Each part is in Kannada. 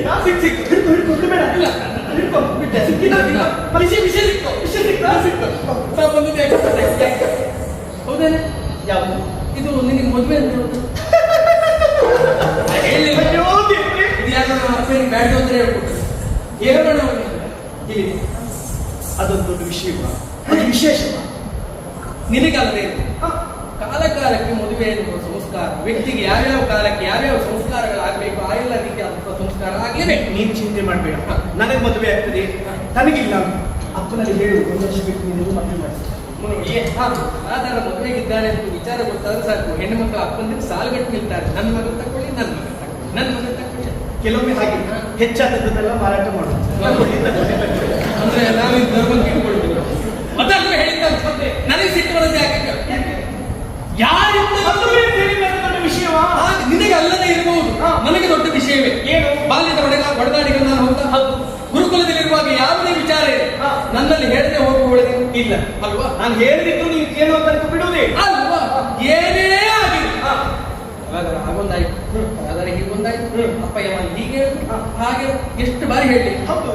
ಸಿಕ್ಕಿತಾ? ಸಿಕ್ಕು ಹಿಡ್ಕೊಂಡು ಬೇಡ. ಇಲ್ಲ ಹಿಡ್ಕೊಂಡು ಬಿಟ್ಟೆ. ಸಿಕ್ಕಿದ ವಿಷಯ ಸಿಕ್ತು. ಹೌದೇನೆ? ಯಾವುದು? ಇದು ನಿನಗೆ ಮದುವೆ ಅಂತ ಹೇಳುದು ಬ್ಯಾಡ್ ಅಂತ ಹೇಳ್ಕೊಟ್ಟು ಹೇಳೋಣ. ಇಲ್ಲಿ ಅದೊಂದು ದೊಡ್ಡ ವಿಷಯ, ಅದು ವಿಶೇಷ. ನಿನಗಲ್ಲದೆ ಕಾಲಕ್ಕೆ ಮದುವೆ ಎನ್ನುವ ಸಂಸ್ಕಾರ ವ್ಯಕ್ತಿಗೆ ಯಾವ್ಯಾವ ಕಾಲಕ್ಕೆ ಯಾವ್ಯಾವ ಸಂಸ್ಕಾರಗಳಾಗಬೇಕು ಆ ಎಲ್ಲ ರೀತಿಯ ಸಂಸ್ಕಾರ ಆಗ್ಲೇಬೇಕು. ನೀನ್ ಚಿಂತೆ ಮಾಡ್ಬೇಡ, ನನಗೆ ಮದುವೆ ಆಗ್ತದೆ, ನನಗಿಲ್ಲ. ಅಪ್ಪನಲ್ಲಿ ಹೇಳು, 1 ವರ್ಷ ಬಿಟ್ಟು ನೀನು ಮದುವೆ ಮಾಡಿ. ಆಧಾರ ಮದುವೆಗಿದ್ದಾನೆ ಅಂತ ವಿಚಾರ ಗೊತ್ತಾದ್ರೆ ಸಾಕು, ಹೆಣ್ಣು ಮಕ್ಕಳು ಅಪ್ಪಂದ್ರೆ ಸಾಲುಗಟ್ಟು ನಿಲ್ತಾರೆ. ನನ್ನ ಮಗ ತಕೊಳ್ಳಿ, ನನ್ನ ಮಗ ತಕೊಳ್ಳಿ. ಕೆಲವೊಮ್ಮೆ ಹಾಗೆ ಹೆಚ್ಚಾದದ್ದನ್ನೆಲ್ಲ ಮಾರಾಟ ಮಾಡೋದು. ಅಂದ್ರೆ ನಾವು ಧರ್ಮ ಇಟ್ಕೊಳ್ತೀವಿ. ಅದನ್ನು ಹೇಳಿದ್ದ ನನಗೆ ಸಿಟ್ಟು ಬರೋದು ಯಾಕೆ? ಯಾರಿಂದ ದೊಡ್ಡ ವಿಷಯವಾ? ನಿನಗೆ ಅಲ್ಲದೆ ಇರಬಹುದು, ನನಗೆ ದೊಡ್ಡ ವಿಷಯವೇ. ಏನು? ಬಾಲ್ಯದ ಒಡನಾಡಿಗಳು ನಾನು ಹೋಗ್ತಾ ಗುರುಕುಲದಲ್ಲಿರುವಾಗ ಯಾವುದೇ ವಿಚಾರ ನನ್ನಲ್ಲಿ ಹೇಳದೆ ಹೋಗುವಳಿಗೆ ಇಲ್ಲ ಅಲ್ವಾ? ನಾನು ಹೇಳಿದ್ದು ನೀವು ಕೇಳುವ ತನಕ ಬಿಡುವುದೇ ಅಲ್ವಾ? ಏನೇ ಆಗಿಲ್ಲ ಹಾಗೊಂದಾಯ್ತು, ಆದರೆ ಹೀಗೊಂದಾಯ್ತು, ಅಪ್ಪ ಯಮ ಹೀಗೆ ಹಾಗೆ ಎಷ್ಟು ಬಾರಿ ಹೇಳಿ. ಹೌದು,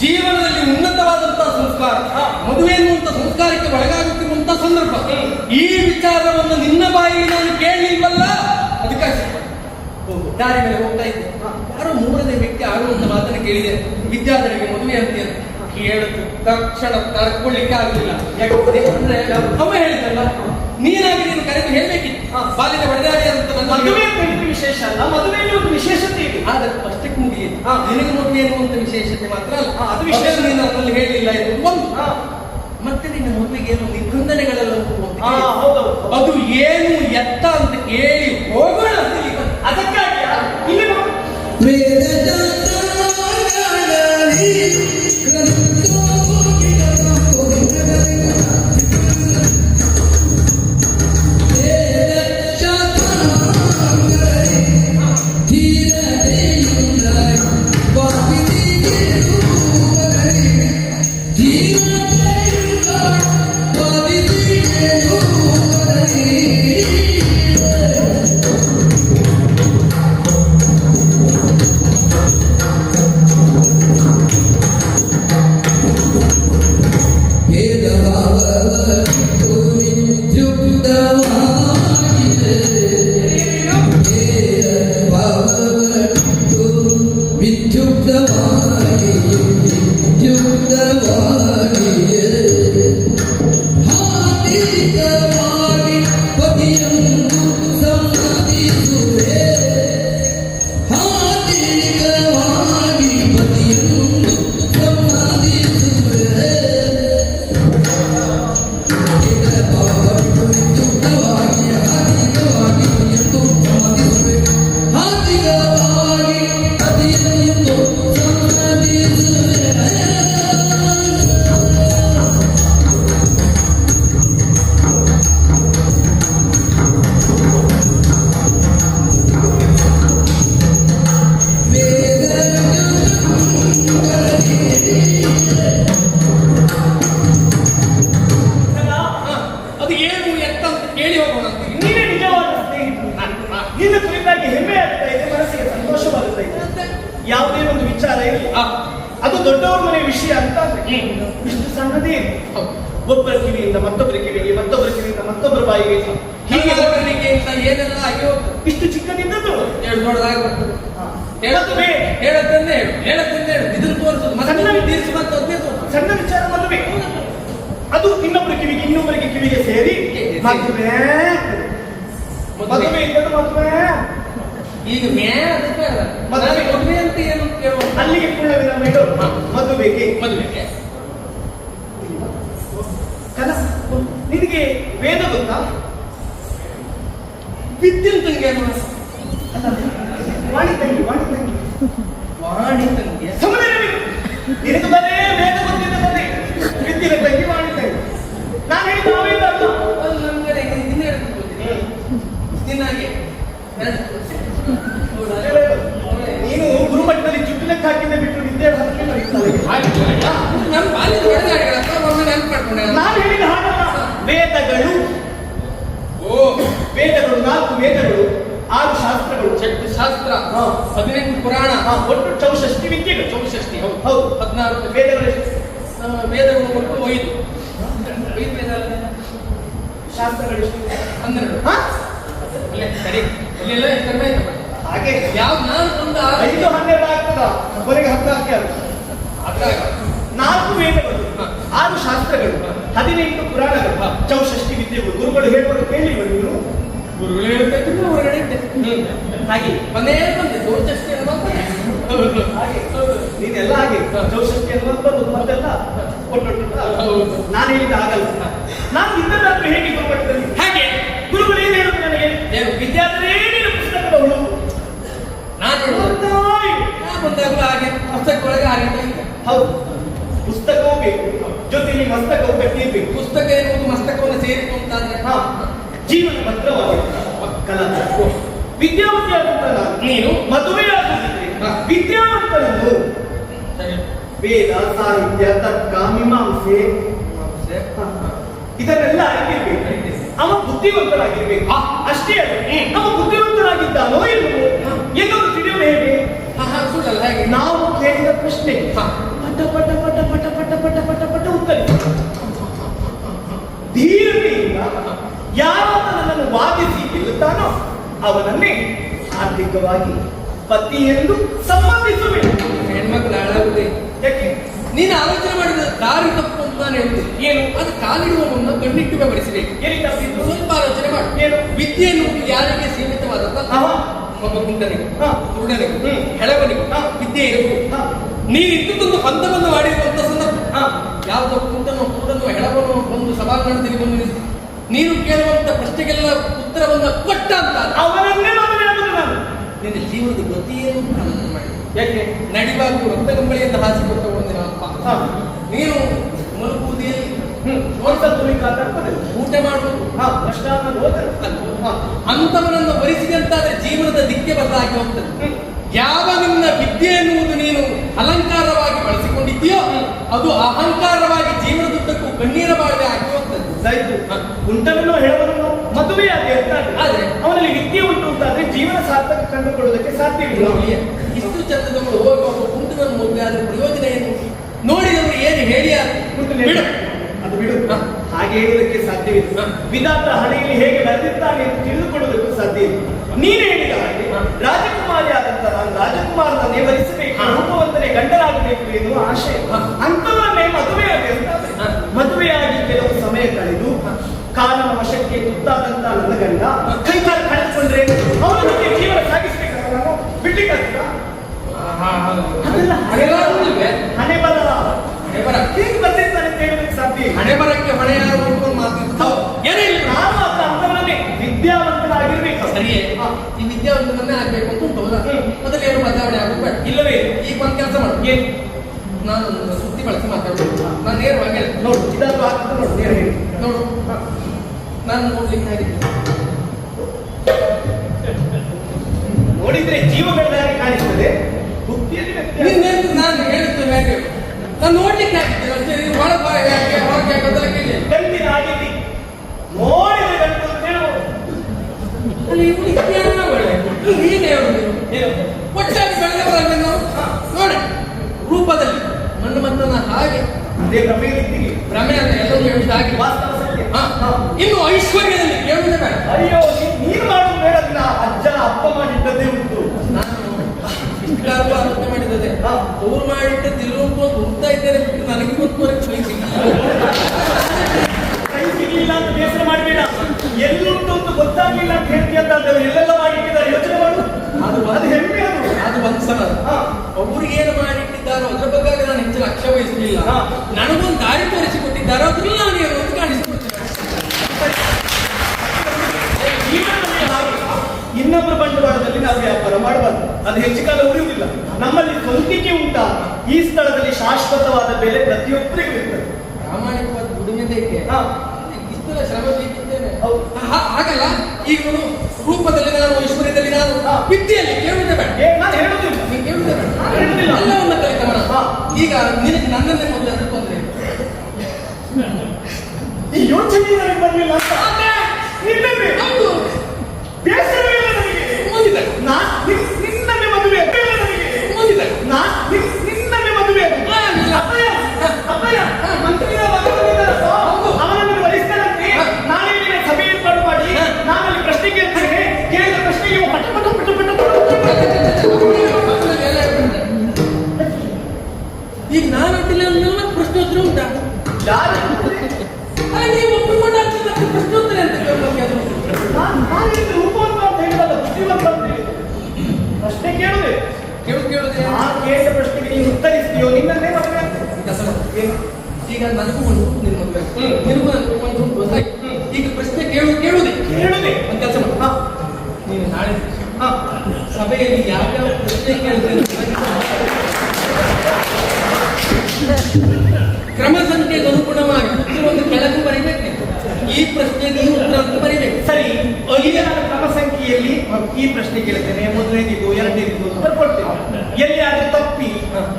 ಜೀವನದಲ್ಲಿ ಉನ್ನತವಾದಂತಹ ಸಂಸ್ಕಾರ, ಮದುವೆ ಎನ್ನುವಂತ ಸಂಸ್ಕಾರಕ್ಕೆ ಒಳಗಾಗುತ್ತಿರುವಂತಹ ಸಂದರ್ಭ. ಈ ವಿಚಾರವನ್ನು ನಿನ್ನ ಬಾಯಿಗೆ ನಾನು ಕೇಳಲಿಲ್ವಲ್ಲ, ಅದಕ್ಕಾಗಿ ದಾರಿ ಮೇಲೆ ಹೋಗ್ತಾ ಇದ್ದೆ. ಯಾರೋ 3ನೇ ವ್ಯಕ್ತಿ ಆಡುವಂತ ಮಾತನ್ನು ಕೇಳಿದೆ, ವಿದ್ಯಾರ್ಥಿಗಳಿಗೆ ಮದುವೆ ಅಂತ ಕೇಳಿದ್ರು. ತಕ್ಷಣ ತಡ್ಕೊಳ್ಳಿಕ್ಕೆ ಆಗಲಿಲ್ಲ. ಯಾಕಂದ್ರೆ ಅವ ಹೇಳಿದ್ರಲ್ಲ, ನೀನಾಗಿ ನೀನು ಕರೆದು ಹೇಳ್ಬೇಕಿತ್ತು. ಬಾಲ್ಯದ ಒಡೆದಾಡಿ ಅಂತ ಮದುವೆ ವಿಶೇಷ ಅಲ್ಲ, ಮದುವೆಯಲ್ಲಿ ಒಂದು ವಿಶೇಷತೆ ಇದೆ. ಆದ್ರೆ ಅಷ್ಟಕ್ಕೆ ಮುಗಿಯಿತು. ನಿನಗೆ ಮದುವೆ ಎನ್ನುವಂತ ವಿಶೇಷತೆ ಮಾತ್ರ ಅಲ್ಲ, ಅದು ವಿಶೇಷ ನೀನು ಅದರಲ್ಲಿ ಹೇಳಿಲ್ಲ ಎನ್ನುವುದು ಒಂದು. ಮತ್ತೆ ನಿನ್ನ ಮದುವೆಗೆ ಏನು ನಿಬಂಧನೆಗಳೆಲ್ಲ ಅದು ಏನು ಎತ್ತ ಅಂತ ಕೇಳಿ ಹೋಗೋಣ. ಅದಕ್ಕಾಗಿ ಇಲ್ಲಿ ಅದು ದೊಡ್ಡವರ ಮನೆ ವಿಷಯ ಅಂತ ಇಷ್ಟು ಸಣ್ಣದೇ. ಒಬ್ಬರ ಕಿವಿಯಿಂದ ಮತ್ತೊಬ್ಬರ ಕಿವಿಗೆ, ಮತ್ತೊಬ್ಬರ ಕಿವಿಯಿಂದ ಮತ್ತೊಬ್ಬರ ಬಾಯಿಗೆ, ಹೀಗೆ ಏನೆಲ್ಲ ಆಗಿ ಇಷ್ಟು ಚಿಕ್ಕದಿದ್ದದ್ದು ದೊಡ್ಡದಾಗಿ ಬರ್ತದೆ. ಹೇಳತ್ತಂದೇ ಇದನ್ನು ತೋರಿಸೋದು ಸಣ್ಣ ವಿಚಾರ ಮದುವೆ. ಅದು ಇನ್ನೊಬ್ಬರ ಕಿವಿಗೆ ಇನ್ನೊಬ್ಬರಿಗೆ ಕಿವಿಗೆ ಸೇರಿ ಮದುವೆ ಮದುವೆ. ಈಗ ಮದುವೆ ಅಂತ ಏನು ಅಲ್ಲಿಗೆ ಪೂರ್ಣವಿನ ಮೇಡೋ ಮದುವೆಗೆ ನಿನಗೆ ವೇದ ಗೊತ್ತಾ? ವಿದ್ಯುಂತಂಗೆ ವಾಣಿ ತಂಗಿ ನಿನಗೆ ಬರೇ ವೇದ ಗೊತ್ತಿದ್ದ ಬಂದೆ ವಿದ್ಯೆ ತಂಗಿ ವಾಣಿ ತಂಗಿ. ನಾನು ಹೇಳಿದ ನಾವೇದ ಅಲ್ಲ, ನಮ್ಮ ಕಡೆ ದಿನಾಗೆ ನೀನು ಗುರುಮಟ್ಟದಲ್ಲಿ ಚುಟ್ಟು ಲೆಕ್ಕ ಹಾಕಿದ್ದೆ ಬಿಟ್ಟು ವಿದ್ಯಾಭ್ಯಾಸಕ್ಕೆ ನಾನು ಹೇಳಿದ ಹಾಗಲ್ಲ. ವೇದಗಳು, ವೇದಗಳು 4 ವೇದಗಳು, 6 ಶಾಸ್ತ್ರಗಳು, 8 ಶಾಸ್ತ್ರ, ಹಾ. 18 ಪುರಾಣ, ಒಟ್ಟು 64 ವಿದ್ಯೆಗಳು. 64 ಹೌದು, ಹೌದು. 16 ವೇದಗಳು ಎಷ್ಟು? ವೇದಗಳು ಒಟ್ಟು 5 ವೇದ ಅಲ್ಲ, ಶಾಸ್ತ್ರಗಳು ಎಷ್ಟು? 12. ಹಾ? ಅಲ್ಲೇ ಸರಿ, ಅಲ್ಲೆಲ್ಲ ಕಡಿಮೆ ಆಯ್ತಪ್ಪ. ಹಾಗೆ ಯಾವ್ದು ನಾನು ಒಂದು 5 12 ಆಗ್ತದ, ಕೊನೆಗೆ 10 ಹಾಕಿ ಅದು. ಅದ್ರಾಗ 4 ವೇದಗಳು, 6 ಶಾಸ್ತ್ರಗಳು, 18 ಪುರಾಣಗಳು, 64 ವಿದ್ಯೆಗಳು. ಗುರುಗಳು ಹೇಳುವಾಗ ಕೇಳಿಲ್ವ ನೀವು? ಗುರುಗಳು ಹೇಳ್ತಾ ಇದ್ರು, ಹೊರಗಡೆ ಇದ್ದೆ. ಹಾಗೆ ಮನೆ ಬಂದೆ ದೋಚಷ್ಟೇ ಹಾಗೆ ನೀನೆಲ್ಲ ಹಾಗೆ 64 ಅನ್ನೋದು ಮತ್ತೆಲ್ಲ ಒಟ್ಟೊಟ್ಟು. ನಾನು ಹೇಳಿದ ಆಗಲ್ಲ. ನಾನು ಇದ್ದದಾದ್ರೂ ಹೇಗೆ ಗುರುಮಟ್ಟದಲ್ಲಿ ಹಾಗೆ ಗುರುಗಳು ಏನ್ ಹೇಳುದು ನನಗೆ? ಏನು? ವಿದ್ಯಾರ್ಥಿ ಪುಸ್ತಕದವಳು ನಾನು ಬಂದಾಗಲೂ ಹಾಗೆ ಪುಸ್ತಕದೊಳಗೆ ಹಾಗೆ ಇದೆ. ಹೌದು, ಪುಸ್ತಕವೂ ಬೇಕು, ಜೊತೆಗೆ ಮಸ್ತಕವು ಕಟ್ಟಿರ್ಬೇಕು. ಪುಸ್ತಕ ಎನ್ನುವುದು ಮಸ್ತಕವನ್ನು ಸೇರಿತು ಅಂತಾದ್ರೆ ಹಾ, ಜೀವನ ಭದ್ರವಾಗಿದೆ. ಕಲಾ ವಿದ್ಯಾವಂತಿ ಆದಂತ ನೀನು ಮದುವೆಯಾಗುತ್ತಿದ್ರೆ ಹಾ. ವಿದ್ಯಾವಂತರನ್ನು ಸರಿ. ವೇದ, ಸಾಹಿತ್ಯ, ತರ್ಕ, ಮೀಮಾಂಸೆ ಇದನ್ನೆಲ್ಲ ಅರಿತಿರ್ಬೇಕು. ಅವ ಬುದ್ಧಿವಂತರಾಗಿರ್ಬೇಕು. ಅಷ್ಟೇ ಅಲ್ಲ, ಅವ ಬುದ್ಧಿವಂತರಾಗಿದ್ದಾನೋ ಇಲ್ಲವೋ ಎನ್ನುವುದು ತಿಳಿಯುವುದು ಹೇಗೆ? ಸುಳ್ಳಲ್ಲ ಹಾಗೆ ನಾವು ಕೇಳಿದ ಪ್ರಶ್ನೆ ಹಾ. ಪಟ ಪಟ ಪಟ ಪಟ ಪಟ ಪಟ ಪಟ ಪಟ ಉತ್ತರಿಸ ಧೀರತೆಯಿಂದ ಯಾವಾಗ ನನ್ನನ್ನು ವಾದಿಸಿ ಗೆಲ್ಲುತ್ತಾನೋ ಅವನನ್ನೇ ಆರ್ಥಿಕವಾಗಿ ಪತಿ ಎಂದು ಸಂಬಂಧಿಸಬೇಕು. ಹೆಣ್ಮಕ್ಳು ಹಾಳಾಗುತ್ತೆ. ಯಾಕೆ? ನೀನು ಆಲೋಚನೆ ಮಾಡಿದ ದಾರಿ ತಪ್ಪು ಅಂತ ನಾನು ಹೇಳ್ತೀನಿ. ಏನು? ಅದು ಕಾಲಿಡುವ ಮುನ್ನ ಕಣ್ಣಿಟ್ಟು ಬೆಳೆಸಬೇಕು. ಎಲ್ಲಿ ತಪ್ಪಿದ್ದು? ಸ್ವಲ್ಪ ಆಲೋಚನೆ ಮಾಡಿ. ಏನು? ವಿದ್ಯೆ ಎನ್ನುವುದು ಯಾರಿಗೆ ಸೀಮಿತವಾದಂತ? ಒಬ್ಬ ಕುಂಟನಿಗೆ, ಕುರುಡನಿಗೆ, ಹೆಳವನಿಗೆ ವಿದ್ಯೆ ಇರಬಹುದು. ನೀನು ಇದ್ದೊಂದು ಹಂತವನ್ನು ಮಾಡಿರುವಂತ ಸಂದರ್ಭ ಯಾವುದೋ ಕುಂಟನೋ ಕುರುಡನೋ ಹೆಳವನೋ ಒಂದು ಸಭಾಂಗಣದಲ್ಲಿ ಬಂದು ನಿಂತು ನೀನು ಕೇಳುವಂತ ಪ್ರಶ್ನೆಗೆಲ್ಲ ಉತ್ತರವನ್ನ ಕೊಟ್ಟ ಅಂತ ಅವನನ್ನೇ ಮದುವೆಯಾಗುವುದು ನಾನು. ನಿನ್ನ ಜೀವನದ ಗತಿ ಏನು ಅಂತ ಆಲೋಚನೆ ಮಾಡಿ. ಯಾಕೆ? ನಡಿಬಾರ್ದು ರಕ್ತಗಂಬಳಿಯಿಂದ ಹಾಸಿಕೊಟ್ಟ ಒಂದಿನ ಅಪ್ಪ ನೀನು ಮಲಗುವುದೇ ಊಟ ಮಾಡುವುದು ಅಂತವನನ್ನು ಭರಿಸಿದಂತಾದ್ರೆ ಜೀವನದ ದಿಕ್ಕೆ ಬದಲಾಗಿ ಹೋಗ್ತದೆ. ಯಾವ ನಿನ್ನ ವಿದ್ಯೆ ಎನ್ನುವುದು ನೀನು ಅಲಂಕಾರವಾಗಿ ಬಳಸಿಕೊಂಡಿದ್ದೀಯೋ ಅದು ಅಹಂಕಾರವಾಗಿ ಜೀವನದುದ್ದಕ್ಕೂ ಕಣ್ಣೀರ ಬಾಳೆ ಆಗಿ ಹೋಗ್ತದೆ. ಉಂಟನನ್ನು ಹೇಳವನ್ನು ಮದುವೆಯಾಗಿ ಆದ್ರೆ ಅವನಲ್ಲಿ ವಿದ್ಯೆ ಉಂಟು ಅಂತಾದ್ರೆ ಜೀವನ ಸಾರ್ಥಕ ಕಂಡುಕೊಳ್ಳುವುದಕ್ಕೆ ಸಾಧ್ಯವಿಲ್ಲ. ಇಷ್ಟು ಚಂದದವರು ಹೋಗುವ ಕುಂಟನನ್ನು ಮದುವೆ ಆದ್ರೆ ಪ್ರಯೋಜನ ಏನು? ನೋಡಿದವರು ಏನು ಹೇಳಿ ಬಿಡು, ಅದು ಬಿಡು. ಹಾಗೆ ಹೇಳುವುದಕ್ಕೆ ಸಾಧ್ಯವಿಲ್ಲ. ವಿಧಾತ ಹಣೆಯಲ್ಲಿ ಹೇಗೆ ಬರೆದಿದ್ದಾನೆ ಅಂತ ತಿಳಿದುಕೊಳ್ಳುವುದಕ್ಕೂ ಸಾಧ್ಯ ಇಲ್ಲ. ನೀನು ಹೇಳಿದ ಹಾಗೆ ರಾಜಕುಮಾರಿ ಆದಂತ ನಾನು ರಾಜಕುಮಾರನನ್ನೇ ವರಿಸಬೇಕು, ರೂಪವಂತನೇ ಗಂಡನಾಗಬೇಕು ಎನ್ನುವ ಆಶಯ. ಅಂತವನ್ನೇ ಮದುವೆಯಾಗಿ ಅಂತಾದ್ರೆ ಮದುವೆಯಾಗಿ ಕೆಲವು ಸಮಯ ಕಳೆದು ಕಾಲನ ವಶಕ್ಕೆ ತುತ್ತಾದಂತ ನನ್ನ ಗಂಡ ಕೈಕಾಲ ಕಳೆದುಕೊಂಡ್ರೆ ಅವನೊಂದಿಗೆ ಜೀವನ ಸಾಗಿಸ್ಬೇಕಲ್ಲ, ನಾನು ಬಿಡ್ಲಿಕ್ಕಾಗ್ತದ? ಅದೆಲ್ಲ ಹಣೆ ಬರ ಹೇಗೆ ಬರ್ತಿರ್ತಾನೆ ಅಂತ ಹೇಳೋದಕ್ಕೆ ಸಾಧ್ಯ. ಹಣೆ ಬರಕ್ಕೆ ಹೊಣೆ ಯಾರು ನೋಡ್ಕೊಂಡು ಮಾತಾಡ್ತಾರೆ. ಏನೇ ಇಲ್ಲ, ನಾನು ಅಂತವನ್ನೇ ವಿದ್ಯಾವಂತನಾಗಿರ್ಬೇಕು. ಸರಿಯೇ, ಈ ವಿದ್ಯಾವಂತನನ್ನೇ ಆಗ್ಬೇಕು ಅಂತ ಉಂಟು. ಮೊದಲು ಏನು ಬದಲಾವಣೆ ಆಗಬೇಡ. ಇಲ್ಲವೇ ಈಗ ಒಂದು ಕೆಲಸ ಮಾಡು. ಏನು? ನಾನು ಸುದ್ದಿ ಬಳಸಿ ಮಾತಾಡ್ಬೋದು. ನಾನು ನೇರವಾಗಿ ಹೇಳ್ತೀನಿ. ನೋಡು, ಇದನ್ನು ಹಾಕಿದ್ರೆ ನೋಡು, ನೇರ ಹೇಳಿ ನೋಡು. ನಾನು ನೋಡ್ಲಿಕ್ಕೆ ಆಗಿದ್ದೆ ನೋಡಿದ್ರೆ ಜೀವ ಬೆಳೆದಾಗಿ ಕಾಣಿಸ್ತದೆ, ಬುದ್ಧಿಯಲ್ಲಿ ವ್ಯತ್ಯಾಸ. ನಿನ್ನೆ ನಾನು ಹೇಳುತ್ತೇನೆ ಹೇಗೆ ನಾನು ನೋಡ್ಲಿಕ್ಕೆ ಆಗಿದ್ದೆ ಅಷ್ಟೇ. ಹೊರಗೆ ಬದಲಕ್ಕೆ ಗಂಡಿನ ಆಗಿದ್ದಿ ನೋಡಿದ್ರೆ ಗಂಟು ಅಂತ ಹೇಳುವುದು. ಅಲ್ಲಿ ನೀನೇ ಹೇಳುದು ಒಟ್ಟಾಗಿ ಬೆಳೆದವರಲ್ಲ ನಾವು. ನೋಡಿ ರೂಪದಲ್ಲಿ ಮಣ್ಣು ಮತ್ತನ ಹಾಗೆ ಅದೇ ಭ್ರಮೆಯಲ್ಲಿದ್ದೀವಿ. ಭ್ರಮೆ ಅಂತ ಎಲ್ಲರೂ ಹೇಳುವುದು ಹಾಗೆ ವಾಸ್ತವ ಸತ್ಯ. ಇನ್ನು ಐಶ್ವರ್ಯದಲ್ಲಿ ಕೇಳುವುದೇ ಬೇಡ. ಅಯ್ಯೋ, ನೀನು ಮಾಡುದು ಬೇಡ, ಅಜ್ಜ ಅಪ್ಪ ಮಾಡಿದ್ದದ್ದೇ ಉಂಟು. ನಾನು ಇಷ್ಟು ಆಲೋಚನೆ ಮಾಡಿದ್ದೆ. ಅವ್ರು ಮಾಡಿಟ್ಟದ್ದು ಇಲ್ಲೊಂದು ಹುಡ್ತಾ ಇದ್ದೇನೆ ಬಿಟ್ಟು ನನಗೆ ಗೊತ್ತುವರೆಗೆ ಕೈ ಕೈ ಸಿಗ್ಲಿಲ್ಲ ಅಂತ ಬೇಸರ ಮಾಡಬೇಡ. ಎಲ್ಲುಂಟು ಅಂತ ಗೊತ್ತಾಗ್ಲಿಲ್ಲ ಅಂತ ಹೇಳ್ತೀಯ ಅಂತ ಎಲ್ಲೆಲ್ಲ ಮಾಡಿಟ್ಟಿದ್ದಾರೆ, ಯೋಚನೆ ಮಾಡು. ಅದು ಹೆಮ್ಮೆ. ಅದು ಒಂದು ಸಲ ಅವ್ರು ಏನು ಮಾಡಿಟ್ಟಿದ್ದಾರೋ ಅದ್ರ ಬಗ್ಗೆ ನಾನು ಹೆಚ್ಚು ಲಕ್ಷ್ಯ ವಹಿಸಲಿಲ್ಲ. ನನಗೊಂದು ದಾರಿ ತೋರಿಸಿಕೊಟ್ಟಿದ್ದಾರೋ ಅದ್ರಲ್ಲಿ ನಾನು ಏನು ಅಂತ ಕಾಣಿಸಿಕೊಡ್ತೇನೆ. ಇನ್ನೊಬ್ಬರ ಬಂಡವಾಳದಲ್ಲಿ ನಾವು ವ್ಯಾಪಾರ ಮಾಡಬಾರ್ದು. ಅದು ಹೆಚ್ಚು ಕಾಲ ಉಳಿಯುವುದಿಲ್ಲ. ನಮ್ಮಲ್ಲಿ ಸ್ವಂತಿಕೆ ಉಂಟಾ? ಈ ಸ್ಥಳದಲ್ಲಿ ಶಾಶ್ವತವಾದ ಬೆಲೆ ಪ್ರತಿಯೊಬ್ಬರಿಗೂ ಇರ್ತದೆ. ಪ್ರಾಮಾಣಿಕವಾದ ದುಡಿಮೆ ಬೇಕೆ. ಇಷ್ಟೆಲ್ಲ ಶ್ರಮ ಬೇಕಿದ್ದೇನೆ. ಹಾಗಲ್ಲ, ಈಗ ರೂಪದಲ್ಲಿ ನಾನು, ಐಶ್ವರ್ಯದಲ್ಲಿ ನಾನು, ವಿದ್ಯೆಯಲ್ಲಿ ಕೇಳುವುದೇ ಬೇಡ. ನಾನು ಹೇಳುವುದಿಲ್ಲ, ನೀನು ಕೇಳುವುದೇ ಬೇಡ. ಎಲ್ಲವನ್ನ ಕಲಿತವನ. ಈಗ ನಿನಗೆ ನನ್ನನ್ನೇ ಮೊದಲು ಅದಕ್ಕೆ ಬಂದ್ರೆ ಈ ಯೋಚನೆ ನನಗೆ ಬರಲಿಲ್ಲ ಅಂತ ನಿನ್ನನ್ನೇ ಹೌದು ಬೇಸರವಿಲ್ಲ ನನಗೆ. ಓದಿದೆ ನಿನ್ನನ್ನೇ ಪ್ರಶ್ನೆ ಕೇಳುವೆ. ಕೇಳುದೇ ಆ ಕೇಳಿದ ಪ್ರಶ್ನೆಗೆ ನೀನು ಉತ್ತರಿಸ್ತೀಯೋ ನಿನ್ನನ್ನೇ ಮದುವೆ ಆಗ್ತದೆ. ಏನು? ಈಗ ನನಗೂ ಒಂದು ನಿನ್ನ ಮದುವೆ ನಿನಗೂ ನನಗೂ ಒಂದು ಗೊತ್ತಾಯ್ತು. ಈಗ ಪ್ರಶ್ನೆ ಕೇಳುವುದೇ ಒಂದು ಕೆಲಸ ಮಾಡು. ನೀನು ನಾಳೆ ಸಭೆಯಲ್ಲಿ ಯಾವ್ಯಾವ ಪ್ರಶ್ನೆ ಕೇಳ್ತೇನೆ ಕ್ರಮ ಸಂಖ್ಯೆಗೆ ಅನುಗುಣವಾಗಿ ಒಂದು ಕೆಳಗೂ ಬರೀಬೇಕು. ಈ ಪ್ರಶ್ನೆ ನೀವು ಉತ್ತರ ಅಂತ ಬರೀಬೇಕು. ಸರಿ, ಈಗ ನಾನು ಕ್ರಮ ಸಂಖ್ಯೆಯಲ್ಲಿ ಈ ಪ್ರಶ್ನೆ ಕೇಳ್ತೇನೆ, ಮೊದಲನೇದಿದ್ದು ಎರಡನೇದಿದ್ದು ಉತ್ತರ ಕೊಡ್ತೇನೆ. ಎಲ್ಲಿಯಾದ್ರೂ ತಪ್ಪಿ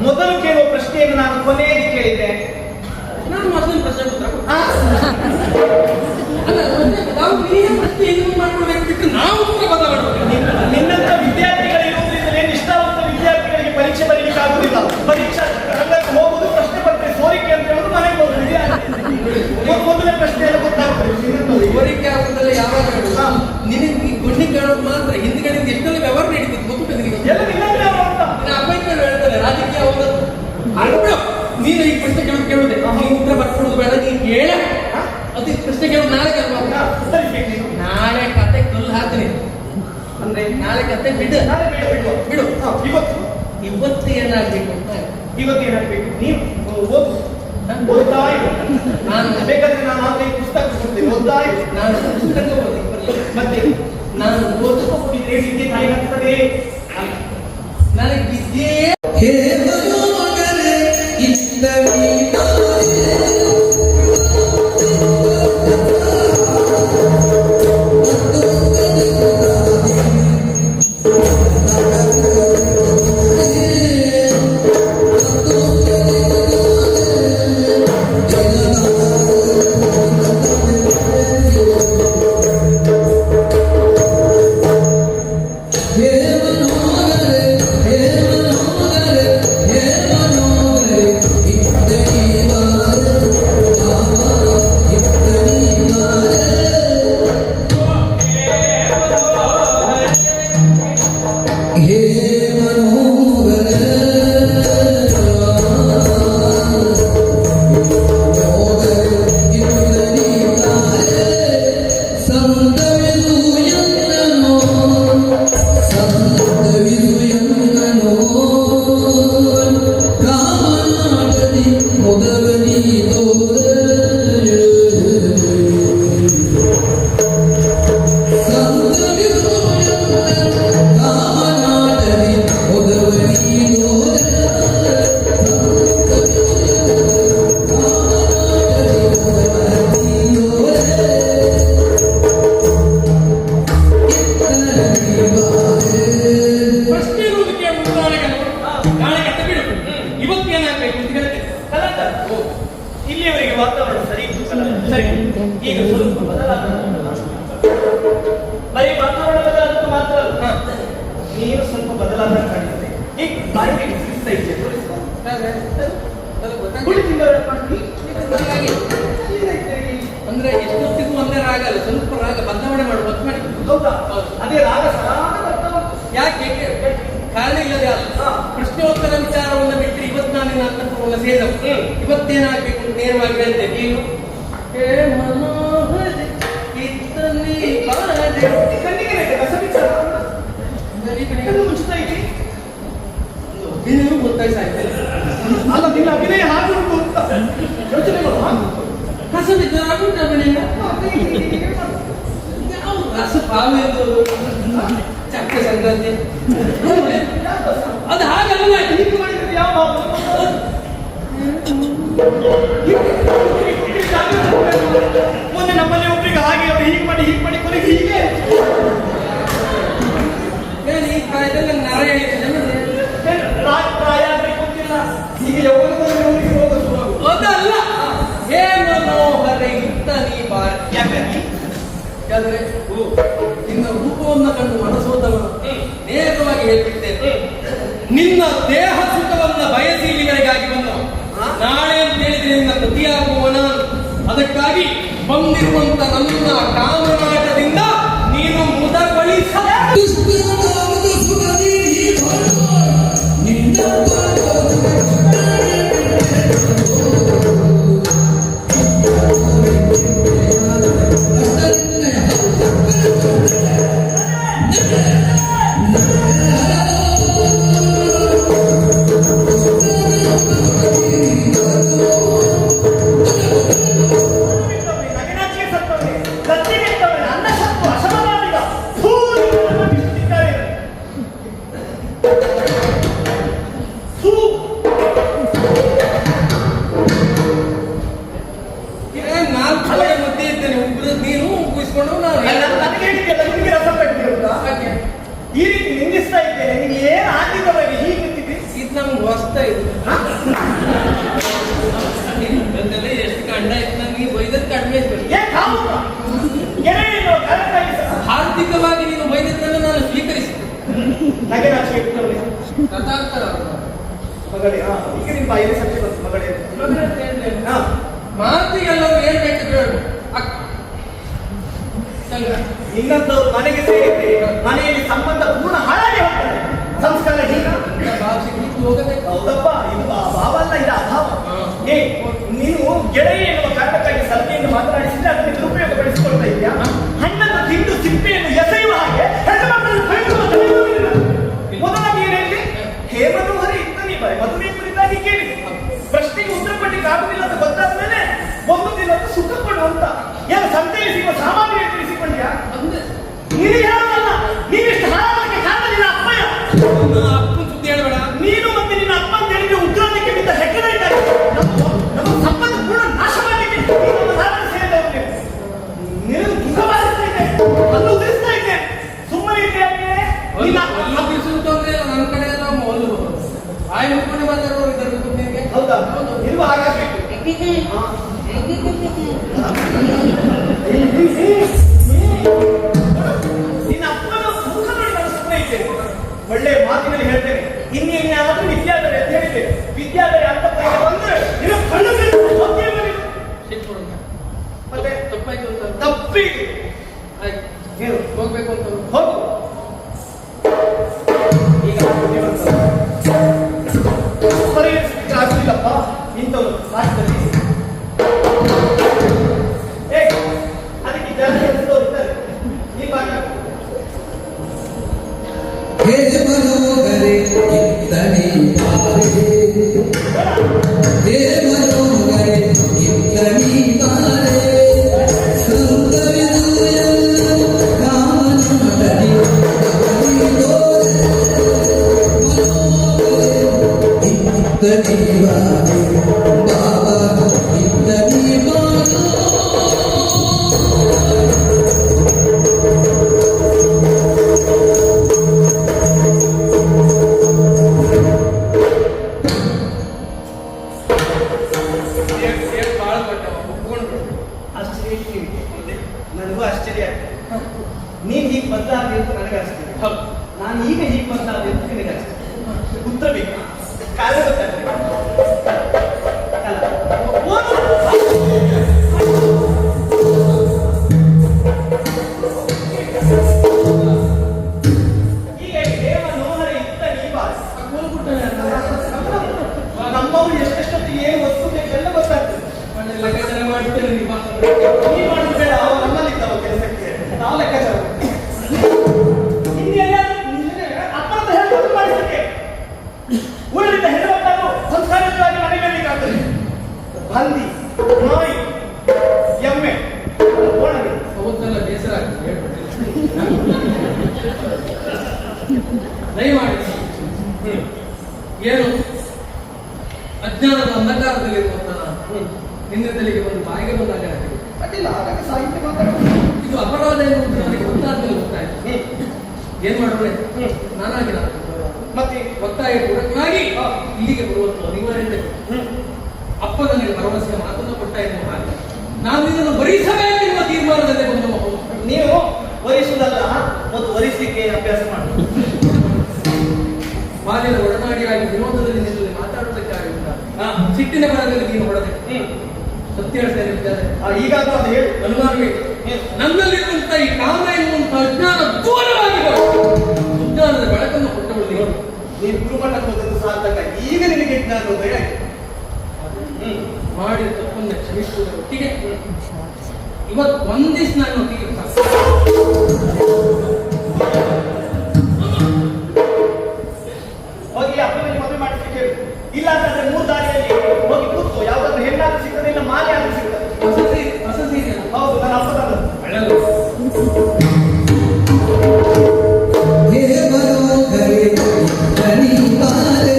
ಮೊದಲು ಕೇಳುವ ಪ್ರಶ್ನೆಯನ್ನು ನಾನು ಕೊನೆಯಲ್ಲಿ ಕೇಳಿದೆ, ನಾನು ಮೊದಲ ಪ್ರಶ್ನೆ ಉತ್ತರ ನಾವು ನೀವೇ ಪ್ರಶ್ನೆ ಹೆಂಗ್ ಮಾಡ್ಕೊಳ್ಬೇಕು ಬಿಟ್ಟು ನಾವು ಉತ್ತರ ಬದಲಾವಣೆ. ನಿನ್ನಂತ ವಿದ್ಯಾರ್ಥಿಗಳು ಇರುವುದರಿಂದಲೇ ನಿಷ್ಠಾವಂತ ವಿದ್ಯಾರ್ಥಿಗಳಿಗೆ ಪರೀಕ್ಷೆ ಬರೀಲಿಕ್ಕೆ ಆಗುದಿಲ್ಲ. ಪರೀಕ್ಷಾ ರಂಗಕ್ಕೆ ಹೋಗುದು, ಪ್ರಶ್ನೆ ಪತ್ರೆ ಸೋರಿಕೆ ಅಂತ ಹೇಳುದು ಮನೆಗೆ ಹೋಗುದು. ಮೊದಲನೇ ಪ್ರಶ್ನೆ ಎಲ್ಲ ಗೊತ್ತಾಗ್ತದೆ. ಸೋರಿಕೆ ಆಗುದಲ್ಲ ಯಾವಾಗ ನಿನಗೆ ಈ ಗುಂಡಿ ಕಾಣೋದು ಮಾತ್ರ ಹಿಂದ್ಗಡೆ ಎಷ್ಟೆಲ್ಲ ವ್ಯವಹಾರ ನಡೀತದೆ ಗೊತ್ತಿದೆ. ಎಲ್ಲ ನಿನ್ನಂತೆ ಅಪಾಯಿಂಟ್ಮೆಂಟ್ ಹೇಳ್ತಾರೆ ರಾಜಕೀಯ ಹೋಗೋದು. ನೀನು ಈ ಪ್ರಶ್ನೆ ಕೇಳುವುದೇ ನೀನು ಉತ್ತರ ಬರ್ಕೊಡೋದು ಬೇಡ. ನೀನು ಕೇಳ ಅದು ಪ್ರಶ್ನೆ ಕೇಳೋದು ನಾಳೆ ನಾಳೆ ಕತೆ ಕಲ್ಲು ಹಾಕ್ತೀನಿ ಅಂದ್ರೆ ನಾಳೆ ಕತೆ ಬಿಡು ಬಿಡು. ಇವತ್ತು ಏನಾಗ್ಬೇಕು ಅಂತ ಇವತ್ತು ಏನಾಗ್ಬೇಕು? ನೀವು ಓದ್ತಾ ಇರು. ನಾನು ಬೇಕಾದ್ರೆ ನಾನು ಆದ್ರೆ ಪುಸ್ತಕ ಕೊಡ್ತೇನೆ, ಓದ್ತಾ ಇರು. ನಾನು ಪುಸ್ತಕ ಓದಿ ಮತ್ತೆ ನಾನು ಓದಿದ್ರೆ ವಿದ್ಯೆ ತಾಯಿ ಆಗ್ತದೆ. ನನಗೆ ವಿದ್ಯೆ ಇಲ್ಲಿಯವರೆಗೆ ವಾತಾವರಣ ಸರಿ ಇತ್ತು. ಸರಿ, ಈಗ ಸ್ವಲ್ಪ ಬದಲಾದ ಬರೀ ವಾತಾವರಣ ಬದಲಾದದ್ದು ಮಾತ್ರ ಅಲ್ಲ, ನೀನು ಸ್ವಲ್ಪ ಬದಲಾದ ಕಾಣಿಸ್ತದೆ. ಈಗ ಬಾಯಿಗೆ ಶಿಸ್ತ ಇದೆ, ಅಂದ್ರೆ ಎಷ್ಟೊತ್ತಿಗೂ ಒಂದೇ ರಾಗ ಅಲ್ಲ, ಸ್ವಲ್ಪ ರಾಗ ಬದಲಾವಣೆ ಮಾಡುವ ಮಾಡಿ. ಹೌದಾ? ಅದೇ ರಾಗ ಯಾಕೆ ಕಾರಣ ಇಲ್ಲದೆ ಅಲ್ಲ. ಪ್ರಶ್ನೋತ್ತರ ವಿಚಾರವನ್ನು ಬಿಟ್ಟರೆ ಇವತ್ತು ನಾನು ನಿನ್ನ ಅಂತಃಪುರವನ್ನು ಸೇರಿದವು. ಇವತ್ತೇನಾಗಬೇಕು ಅಂತ ನೇರವಾಗಿ ಹೇಳ್ತೇನೆ. ನೀನು ಅಭಿನಯ ಗೊತ್ತಾಯ್ತಾಯ್ತಲ್ಲ. ಅಲ್ಲ, ನಿನ್ನ ಅಭಿನಯ ಹಾಗೆ ಉಂಟು ಅಂತ ಯೋಚನೆ ಮಾಡುವ. ರಸ ಬಿದ್ದಾಗುಂಟು ಅಭಿನಯ ಯಾವ ರಸ ಭಾವ ಚಕ್ಕ ಸಂಕ್ರಾಂತಿ ಅದು ಹಾಗಲ್ಲ. ಹೀಗೆ ಮಾಡಿದ್ರೆ ಯಾವ ಮೊನ್ನೆ ನಮ್ಮಲ್ಲಿ ಒಬ್ಬರಿಗೆ ಹಾಗೆ ಅವರು ಹೀಗೆ ಮಾಡಿ ಕೊನೆಗೆ ಹೀಗೆ ಈ ಪ್ರಾಯದಲ್ಲಿ ನಂಗೆ ನರ ಪ್ರಾಯ ಆಗ್ಬೇಕು ಗೊತ್ತಿಲ್ಲ. ಈಗ ಯೌವನದಲ್ಲಿ ಅವರಿಗೆ ರೋಗ ಶುರುವಾಗುವುದು. ಅದಲ್ಲ, ಹೇ ಮನೋಹರ ಇತ್ತ ನೀ ಬಾರ. ಯಾಕಂದ್ರೆ ನಿನ್ನ ರೂಪವನ್ನು ಕಂಡು ಮನಸೋದವನು ನೇರವಾಗಿ ಹೇಳ್ಬಿಡ್ತೇನೆ. ನಿನ್ನ ದೇಹ ಸುಖವನ್ನ ಬಯಸಿ ಇಲ್ಲಿಗಳಿಗಾಗಿ ಬಂದವ. ನಾಳೆ ಅಂತ ಹೇಳಿದ್ರೆ ನಿನ್ನ ಪ್ರತಿಯಾಗುವವನ. ಅದಕ್ಕಾಗಿ ಬಂದಿರುವಂತ ನನ್ನ ಕಾಮನಾಟದಿಂದ ನೀನು ಮುದಗೊಳಿಸ ನಗೆನಾಚಿ ಇಟ್ಟವನೇ ಕಥಾಂತರ ಮಗಳೇ. ಈಗ ನಿಮ್ಮ ಬಾಯಲ್ಲಿ ಸತ್ಯ ಬಂತು ಮಗಳೇ. ಹಾ, ಮಾತಿಗೆಲ್ಲರೂ ಏನ್ ಬೇಕಿದ್ರು ಹೇಳು. ಇನ್ನೊಂದವ್ರು ಮನೆಗೆ ಸೇರಿದ್ರೆ ಮನೆಯಲ್ಲಿ ಸಂಬಂಧ ಪೂರ್ಣ ಹಾಳಾಗಿ ಹೋಗ್ತದೆ. ಸಂಸ್ಕಾರ ಹೀನ. ಹೋಗಬೇಕು. ಹೌದಪ್ಪ, ಇದು ಭಾವ ಅಲ್ಲ, ಇದು ಅಭಾವ. ಏ, ನೀನು ಗೆಳೆಯ ಎನ್ನುವ ಕಾರಣಕ್ಕಾಗಿ ಸಲಹೆಯನ್ನು ಮಾತನಾಡಿಸಿದ್ರೆ ಅದಕ್ಕೆ ದುರುಪಯೋಗಪಡಿಸಿಕೊಳ್ತಾ ಇದೆಯಾ? ಹಣ್ಣನ್ನು ತಿಂದು ಸಿಪ್ಪೆಯನ್ನು ಎಸೆಯುವ ಹಾಗೆ ಹೆಣ್ಣು ಮಕ್ಕಳನ್ನು ಕಳೆಯುವ ತಲೆಯಲ್ಲಿಲ್ಲ. ಮೊದಲಾಗಿ ಏನು ಹೇಳಿ, ಹೇಮನೋಹರ ಇತ್ತನೇ ಬಾರಿ ಮದುವೆ ಕುರಿತಾಗಿ ಕೇಳಿ ಪ್ರಶ್ನೆಗೆ ಉತ್ತರ ಕೊಟ್ಟಿಗೆ ಆಗುದಿಲ್ಲ ಅಂತ ಗೊತ್ತಾದ ಮೇಲೆ ಒಂದು ದಿನ ಸುಖ ಕೊಡುವಂತ ಏನು ಸಂತೆಯಲ್ಲಿ ಸಿಗುವ ಸಾಮಾನ್ಯ ತಿಳಿಸಿಕೊಂಡ್ಯಾ? ನೀನು ಹೇಳೋದಲ್ಲ, ನೀವಿಷ್ಟು ಹಾಳಾಗಕ್ಕೆ ಕಾರಣ ನಿನ್ನ ಅಪ್ಪಯ್ಯ. ಅಪ್ಪನ ಸುದ್ದಿ ಹೇಳಬೇಡ. ನೀನು ಮತ್ತೆ ನಿನ್ನ ಅಪ್ಪ ಅಂತ ಹೇಳಿದ್ರೆ ಉಗ್ರಾಂತಕ್ಕೆ ಬಿದ್ದ ಹೆಗ್ಗದ ಇದ್ದಾರೆ. ನಮ್ಮ ಸಂಪತ್ತು ಪೂರ್ಣ ನಾಶ ಮಾಡಲಿಕ್ಕೆ ನಮ್ಮ ನಾಡಿನ ಸೇರಿದವರಿಗೆ ನೀನು ಮುಖ ಬಾರಿಸ್ತಾ ಇದ್ದೆ, ಅನ್ನು ಉದಿಸ್ತಾ ಇದ್ದೆ. ಸುಮ್ಮನೆ ಇದೆಯಾಗೆ ನಿನ್ನ ನನ್ನ ಕಡೆ ಒಂದು ಆಯ್ ಮುಖಂಡ ಮಾತಾಡೋರು ಇದ್ದಾರೆ ನಿಮಗೆ. ಹೌದಾ? ಇಲ್ವಾ? ಹಾಗಾಗಬೇಕು. ನಿನ್ನ ಅಪ್ಪನ ಮುಖ ನೋಡಿ ನಾನು ಸುಮ್ಮನೆ ಇದ್ದೇನೆ. ಒಳ್ಳೆ ಮಾತಿನಲ್ಲಿ ಹೇಳ್ತೇನೆ, ಇನ್ನೇನಾದ್ರೂ ವಿದ್ಯಾಧರೆ ಅಂತ ಹೇಳಿದೆ. ವಿದ್ಯಾಧರೆ ಅಂತ ಪ್ರಯೋಗ ಬಂದ್ರೆ ನಿನ್ನ ಕಣ್ಣು ಮತ್ತೆ ತಪ್ಪಾಯ್ತು ಅಂತ ತಪ್ಪಿ ಆಯ್ತು. ನೀನು ಹೋಗ್ಬೇಕು ಅಂತ ಹೋಗು. ಈಗ ಪರಿಹರಿಸಲಿಕ್ಕೆ ಆಗ್ಲಿಲ್ಲಪ್ಪ ಇಂಥವ್ರು ರಾಜ್ಯದಲ್ಲಿ. ಅದಕ್ಕೆ ಜನ ಹೆಸರು ಇದ್ದಾರೆ. ಈ ಭಾಗ हे मनोहरे कितनी बारे हे मनोहरे कितनी बारे संत विदुरन कामनटनि कवि दोरे मनोहरे कितनी बारे बाबा कितनी बारे ನನಗೂ ಆಶ್ಚರ್ಯ ಆಗ್ತದೆ. ನೀನ್ ಹೀಗೆ ಬದಲಾದೆ ಅಂತ ನನಗೆ ಆಶ್ಚರ್ಯ. ನಾನು ಈಗ ಹೀಗೆ ಬದಲಾದೆ ಅಂತ ನಿನಗೆ ಆಶ್ಚರ್ಯ. ಉತ್ತರ ಬೇಕು, ಕಾಲ ಗೊತ್ತಾಗ್ತದೆ. ಈಗ ಹೇಮನೋಹರ ಇತ್ತ ನೀ ಬಾರಿ ನಮ್ಮವರು ಎಷ್ಟೆಷ್ಟೊತ್ತಿಗೆ ಏನು ವಸ್ತು ಬೇಕೆಲ್ಲ ಗೊತ್ತಾಗ್ತದೆ. ಲೆಕ್ಕಾಚಾರ ಮಾಡ್ತೇನೆ ನೀ ಮಾಡುದು ಬೇಡ, ಅವ ನಮ್ಮಲ್ಲಿದ್ದವ ಕೆಲಸಕ್ಕೆ ನಾವು ಲೆಕ್ಕಾಚಾರ ಅಪ್ಪಂತ ಹೇಳಿ ಮಾಡಿಸಕ್ಕೆ ಊರಿನಿಂದ ಹೆಣ್ಣು ಸಂಸ್ಕಾರಯುತವಾಗಿ ಮನೆಯಲ್ಲಿಗಾಗ್ತದೆ. ಹಂದಿ, ನಾಯಿ, ಎಮ್ಮೆ, ಕೋಣಗೆ ಅವತ್ತೆಲ್ಲ ಬೇಸರ ಆಗ್ತದೆ. ದಯಮಾಡಿ ಏನು ಅಜ್ಞಾನದ ಅಂಧಕಾರದಲ್ಲಿರುವಂತ ನಿನ್ನ ತಲೆಗೆ ಒಂದು ಬಾಯಿಗೆ ಬಂದಾಗ ಅಡ್ಡಿಲ್ಲ, ಹಾಗಾಗಿ ಸಾಹಿತ್ಯ ಮಾತಾಡೋದು. ಇದು ಅಪರಾಧ ಎನ್ನುವುದು ನನಗೆ ಗೊತ್ತಾದ್ಮೇಲೆ ಗೊತ್ತಾಯ್ತು. ಏನ್ ಮಾಡೋಣ, ನಾನಾಗಿ ಮತ್ತೆ ಒತ್ತಾಯ ಪೂರಕನಾಗಿ ಇಲ್ಲಿಗೆ ಬರುವಂತ ಅನಿವಾರ್ಯತೆ. ಅಪ್ಪ ನನಗೆ ಭರವಸೆ ಮಾತನ್ನು ಕೊಟ್ಟ ಎನ್ನುವ ಹಾಗೆ ನಾನು ಇದನ್ನು ಭರಿಸಬೇಕೆನ್ನುವ ತೀರ್ಮಾನದಲ್ಲೇ ಬಂದು ನೀವು ವರಿಸುವುದಲ್ಲ, ಮತ್ತು ವರಿಸಲಿಕ್ಕೆ ಅಭ್ಯಾಸ ಮಾಡಿ. ಬಾಲ್ಯದ ಒಡನಾಡಿಯಾಗಿ ವಿನೋದದಲ್ಲಿ ನಿನ್ನಲ್ಲಿ ಮಾತಾಡೋದಕ್ಕಾಗಿ ಸಿಟ್ಟಿನ ಬರದಲ್ಲಿ ನೀನು ಹೊಡೆದೆ. ಸತ್ಯ ಹೇಳ್ತೇನೆ ವಿದ್ಯಾರ್ಥಿ, ಈಗಾದ್ರೂ ಅದು ಹೇಳಿ ಅನುಮಾನವೇ ನನ್ನಲ್ಲಿರುವಂತ ಈ ಕಾಮ ಎನ್ನುವಂತ ಅಜ್ಞಾನ ದೂರವಾಗಿ ಸುಜ್ಞಾನದ ಬೆಳಕನ್ನು ಕೊಟ್ಟವಳು ನೀನು. ನೀನು ಗುರುಮಠಕ್ಕೆ ಹೋದದ್ದು ಸಾರ್ಥಕ. ಈಗ ನಿನಗೆ ಜ್ಞಾನ ಉದಯ ಆಯ್ತು. ಮಾಡಿದ ತಪ್ಪನ್ನು ಕ್ಷಮಿಸುವುದರ ಒಟ್ಟಿಗೆ ಇವತ್ತು ಒಂದಿವ್ಸ ನಾನು ಒಟ್ಟಿಗೆ ಹೋಗಿ ಅಪ್ಪನಿಗೆ ಮದುವೆ ಮಾಡಿಸ್ಲಿಕ್ಕೆ ಹೇಳು. ಇಲ್ಲ ಅಂತಂದ್ರೆ 3 ದಾರಿಯಲ್ಲಿ ಹೋಗಿ ಕೂತ್ಕೋ. ಯಾವ್ದಾದ್ರು ಹೆಣ್ಣಾದ್ರೂ ಸಿಗ್ತದೆ, ಇಲ್ಲ ಮಾಲೆ ಆದ್ರೂ ಸಿಗ್ತದೆ. ಹೊಸ ಸೀರೆ ಹೌದು, ನನ್ನ ಅಪ್ಪನದ್ದು. ಒಳ್ಳೆಯದು. हे मनोहरे कितनी बारे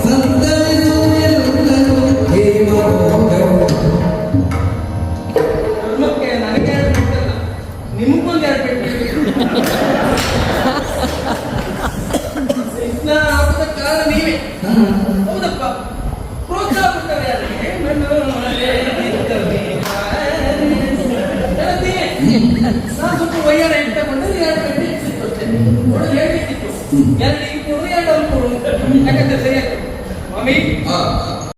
संत विदुरन हे मनोहरे ಧರ್ಮಕ್ಕೆ ನನಗೆ ಹೇಳ್ಬಿಟ್ಟಲ್ಲ, ನಿಮ್ಗೊಂದು ಹೇಳ್ಬಿಟ್ಟು ವಿಜ್ಞಾನ ಆಗುದ ಕಾರಣ ನೀವೇ. ಹೌದಪ್ಪ, ಪ್ರೋತ್ಸಾಹ ಕೊಟ್ಟರೆ ಅದಕ್ಕೆ ನಾನು ಸ್ವಲ್ಪ ವಯ್ಯಾರ ಇಟ್ಟುಕೊಂಡೆ ಹೇಳ್ಬೇಕಿತ್ತು ಅಷ್ಟೇ. ಹೇಳಿಕ್ಕಿತ್ತು ಎರಡು ಈಗ ಕೊಡು ಎರಡು ಅಲ್ಲಿ ಕೊಡು ಯಾಕಂದ್ರೆ ಸರಿಯಾಗ್ತದೆ ಸ್ವಾಮಿ ಹಾ